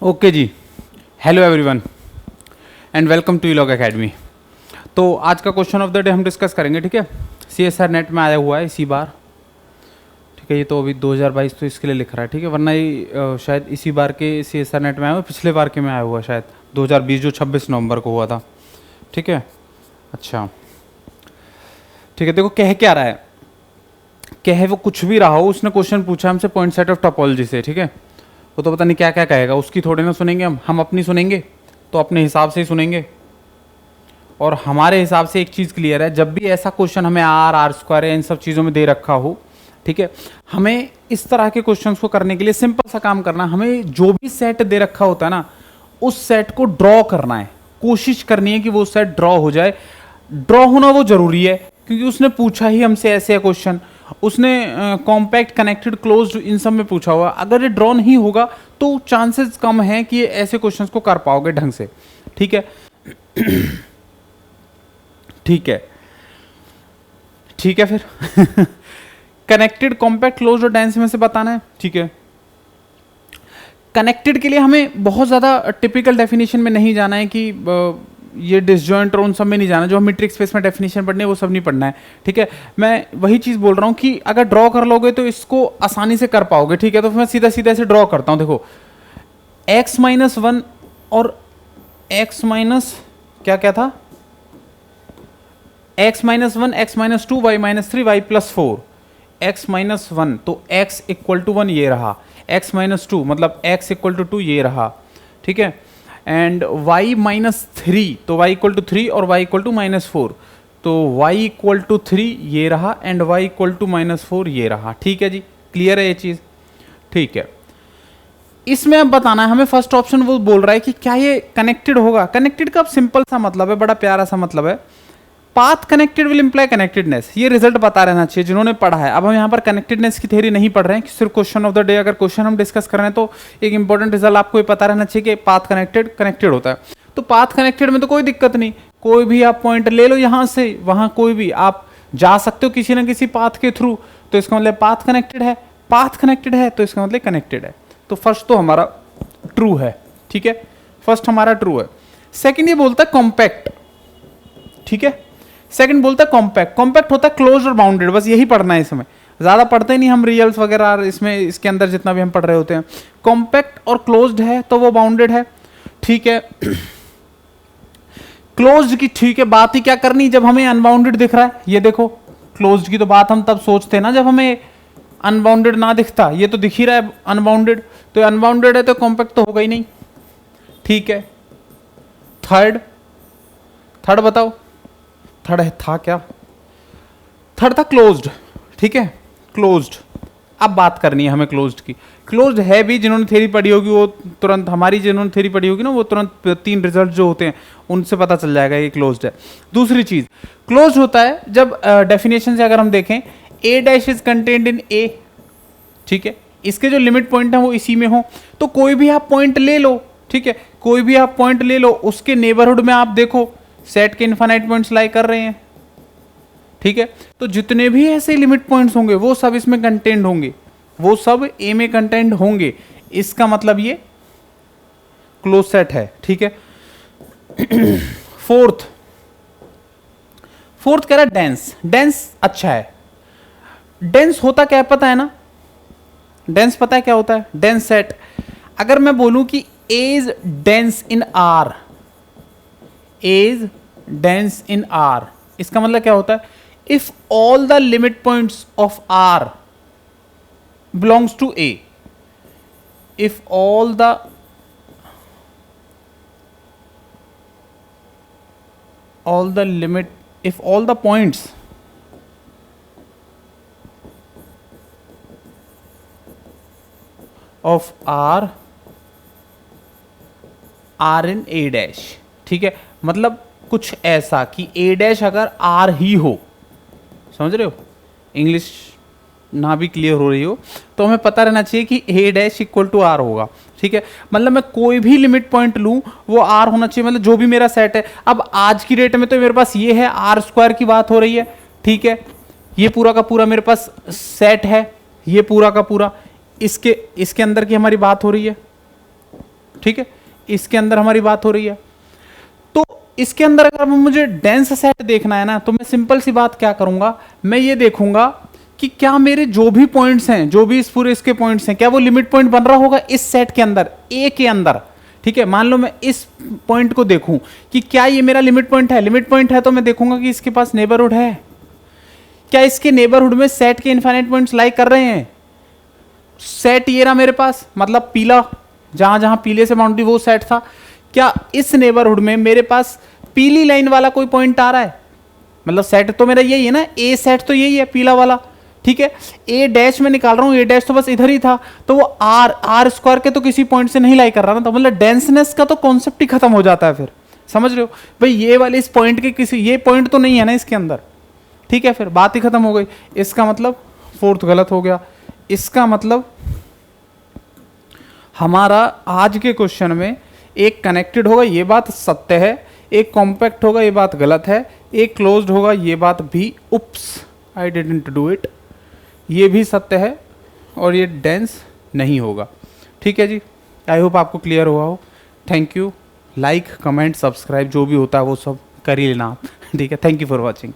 Okay जी, hello everyone and welcome to इलॉग academy. तो आज का क्वेश्चन ऑफ द डे हम डिस्कस करेंगे, ठीक है। CSR नेट में आया हुआ है इसी बार, ठीक है। ये तो अभी 2022 तो इसके लिए लिख रहा है, ठीक है, वरना ये शायद इसी बार के CSR नेट में आया हुआ, पिछले बार के में आया हुआ है शायद 2020 जो 26 नवंबर को हुआ था, ठीक है। अच्छा, ठीक है। देखो कह क्या रहा है, कहे वो कुछ भी रहा हो, उसने क्वेश्चन पूछा हमसे पॉइंट सेट ऑफ टोपोलॉजी से, ठीक है। वो तो पता नहीं क्या क्या कहेगा, उसकी थोड़ी ना सुनेंगे हम अपनी सुनेंगे, तो अपने हिसाब से ही सुनेंगे। और हमारे हिसाब से एक चीज़ क्लियर है, जब भी ऐसा क्वेश्चन हमें आर स्क्वायर इन सब चीज़ों में दे रखा हो, ठीक है, हमें इस तरह के क्वेश्चंस को करने के लिए सिंपल सा काम करना, हमें जो भी सेट दे रखा होता है ना, उस सेट को ड्रॉ करना है, कोशिश करनी है कि वो सेट ड्रॉ हो जाए। ड्रॉ होना वो जरूरी है क्योंकि उसने पूछा ही हमसे ऐसे क्वेश्चन, उसने कॉम्पैक्ट कनेक्टेड क्लोज्ड इन सब में पूछा हुआ। अगर ये ड्रॉ नहीं होगा तो चांसेस कम है कि ये ऐसे क्वेश्चंस को कर पाओगे ढंग से, ठीक है। ठीक है, ठीक है। फिर कनेक्टेड कॉम्पैक्ट क्लोज्ड और डेंस में से बताना है, ठीक है। कनेक्टेड के लिए हमें बहुत ज़्यादा टिपिकल डेफिनेशन में नहीं जाना है कि ये डिसजॉइंट और उन सब में नहीं जाना, जो हम मीट्रिक स्पेस में डेफिनेशन पढ़ने है वो सब नहीं पढ़ना है, ठीक है। मैं वही चीज़ बोल रहा हूँ कि अगर ड्रॉ कर लोगे तो इसको आसानी से कर पाओगे, ठीक है। तो मैं सीधा सीधा ऐसे ड्रॉ करता हूँ। देखो x-1 और x माइनस क्या था, x-1 x-2 y-3 y+4 x-1 तो x इक्वल टू 1 ये रहा, x-2 मतलब x इक्वल टू 2 ये रहा, ठीक है। एंड y-3 तो y इक्वल टू 3 और y इक्वल टू -4 तो y इक्वल टू 3 ये रहा एंड y इक्वल टू -4 ये रहा, ठीक है जी। क्लियर है ये चीज़, ठीक है। इसमें अब बताना है हमें, फर्स्ट ऑप्शन वो बोल रहा है कि क्या ये कनेक्टेड होगा। कनेक्टेड का सिंपल सा मतलब है, बड़ा प्यारा सा मतलब है, path connected will imply connectedness. ये रिजल्ट बता रहना चाहिए जिन्होंने पढ़ा है। अब हम यहाँ पर कनेक्टेडनेस की थ्योरी नहीं पढ़ रहे हैं, सिर्फ क्वेश्चन ऑफ द डे अगर क्वेश्चन हम डिस्कस कर रहे हैं तो एक इंपॉर्टेंट रिजल्ट आपको ये पता रहना चाहिए कि पाथ कनेक्टेड होता है। तो पाथ कनेक्टेड में तो कोई दिक्कत नहीं, कोई भी आप पॉइंट ले लो यहाँ से वहाँ, कोई भी आप जा सकते हो किसी ना किसी पाथ के थ्रू, तो इसका मतलब पाथ कनेक्टेड है। पाथ कनेक्टेड है तो इसका मतलब कनेक्टेड है। तो फर्स्ट तो हमारा ट्रू है, ठीक है, फर्स्ट हमारा ट्रू है। सेकेंड ये बोलता है कॉम्पैक्ट, ठीक है। सेकंड बोलता है कॉम्पैक्ट। कॉम्पैक्ट होता है क्लोज्ड और बाउंडेड, बस यही पढ़ना है इसमें, ज्यादा पढ़ते नहीं हम रियल्स वगैरह इसमें, इसके अंदर जितना भी हम पढ़ रहे होते हैं। कॉम्पैक्ट और क्लोज्ड है तो वो बाउंडेड है, ठीक है। क्लोज्ड की ठीक है बात ही क्या करनी जब हमें अनबाउंडेड दिख रहा है। ये देखो क्लोज्ड की तो बात हम तब सोचते हैं ना जब हमें अनबाउंडेड ना दिखता, ये तो दिख ही रहा है अनबाउंडेड, तो अनबाउंडेड है तो कॉम्पैक्ट तो होगा ही नहीं, ठीक है। थर्ड बताओ, थर्ड है था क्या, थर्ड था क्लोज्ड, ठीक है, क्लोज्ड। अब बात करनी है हमें क्लोज्ड की। क्लोज्ड है भी, जिन्होंने थ्योरी पढ़ी होगी वो तुरंत, हमारी जिन्होंने थ्योरी पढ़ी होगी ना वो तुरंत 3 रिजल्ट जो होते हैं उनसे पता चल जाएगा ये क्लोज्ड है। दूसरी चीज, क्लोज्ड होता है जब डेफिनेशन से अगर हम देखें a' is contained in a, ठीक है, इसके जो लिमिट पॉइंट है वो इसी में हो, तो कोई भी आप पॉइंट ले लो, ठीक है, कोई भी आप पॉइंट ले लो, उसके नेबरहुड में आप देखो सेट के इनफाइनाइट पॉइंट्स लाई कर रहे हैं, ठीक है। तो जितने भी ऐसे लिमिट पॉइंट्स होंगे वो सब इसमें कंटेंट होंगे, वो सब ए में कंटेंट होंगे, इसका मतलब ये क्लोज सेट है, ठीक है। फोर्थ कह रहा है डेंस। डेंस अच्छा है। डेंस होता क्या है पता है ना, डेंस पता है क्या होता है, डेंस सेट। अगर मैं बोलूं कि A is dense in R, is dense in R, इसका मतलब क्या होता है, if all the limit points of R belongs to A, if all the points of R are in A', ठीक है। मतलब कुछ ऐसा कि a' अगर r ही हो, समझ रहे हो, इंग्लिश ना भी क्लियर हो रही हो तो हमें पता रहना चाहिए कि a' इक्वल टू r होगा, ठीक है। मतलब मैं कोई भी लिमिट पॉइंट लूं वो r होना चाहिए, मतलब जो भी मेरा सेट है। अब आज की डेट में तो मेरे पास ये है, r स्क्वायर की बात हो रही है, ठीक है। ये पूरा का पूरा मेरे पास सेट है, ये पूरा का पूरा इसके अंदर की हमारी बात हो रही है, ठीक है, इसके अंदर हमारी बात हो रही है। तो इसके अंदर अगर मुझे डेंस सेट देखना है ना, तो मैं सिंपल सी बात क्या करूंगा, मैं ये देखूंगा कि क्या मेरे जो भी पॉइंट्स हैं, जो भी इस पूरे इसके पॉइंट्स हैं, क्या वो लिमिट पॉइंट बन रहा होगा इस सेट के अंदर, ए के अंदर। ठीक है, मान लो मैं इस पॉइंट को देखूं कि क्या ये मेरा लिमिट पॉइंट है, लिमिट पॉइंट है तो मैं देखूंगा कि इसके पास नेबरहुड है, क्या इसके नेबरहुड में सेट के इनफाइनाइट पॉइंट्स लाइक कर रहे हैं। सेट ये रहा मेरे पास, मतलब पीला, जहां जहां पीले से बाउंड्री वो सेट था, क्या इस नेबरहुड में मेरे पास पीली लाइन वाला कोई पॉइंट आ रहा है, मतलब सेट तो मेरा यही है ना, ए सेट तो यही है पीला वाला। ठीक है, ए डैश में निकाल रहा हूं, ए डैश तो बस इधर ही था, तो वो आर स्क्वायर के तो किसी पॉइंट से नहीं लाई कर रहा ना, तो मतलब डेंसनेस का तो कॉन्सेप्ट ही खत्म हो जाता है फिर, समझ रहे हो भाई, ये वाले इस पॉइंट के किसी, ये पॉइंट तो नहीं है ना इसके अंदर। ठीक है, फिर बात ही खत्म हो गई। इसका मतलब फोर्थ गलत हो गया। इसका मतलब हमारा आज के क्वेश्चन में एक कनेक्टेड होगा, ये बात सत्य है, एक कॉम्पैक्ट होगा, ये बात गलत है, एक क्लोज्ड होगा, ये बात भी उप्स आई डिडंट डू इट, ये भी सत्य है, और ये डेंस नहीं होगा। ठीक है जी, आई होप आपको क्लियर हुआ हो। Thank you. Like comment subscribe जो भी होता है वो सब कर ही लेना आप। ठीक है, थैंक यू फॉर वॉचिंग।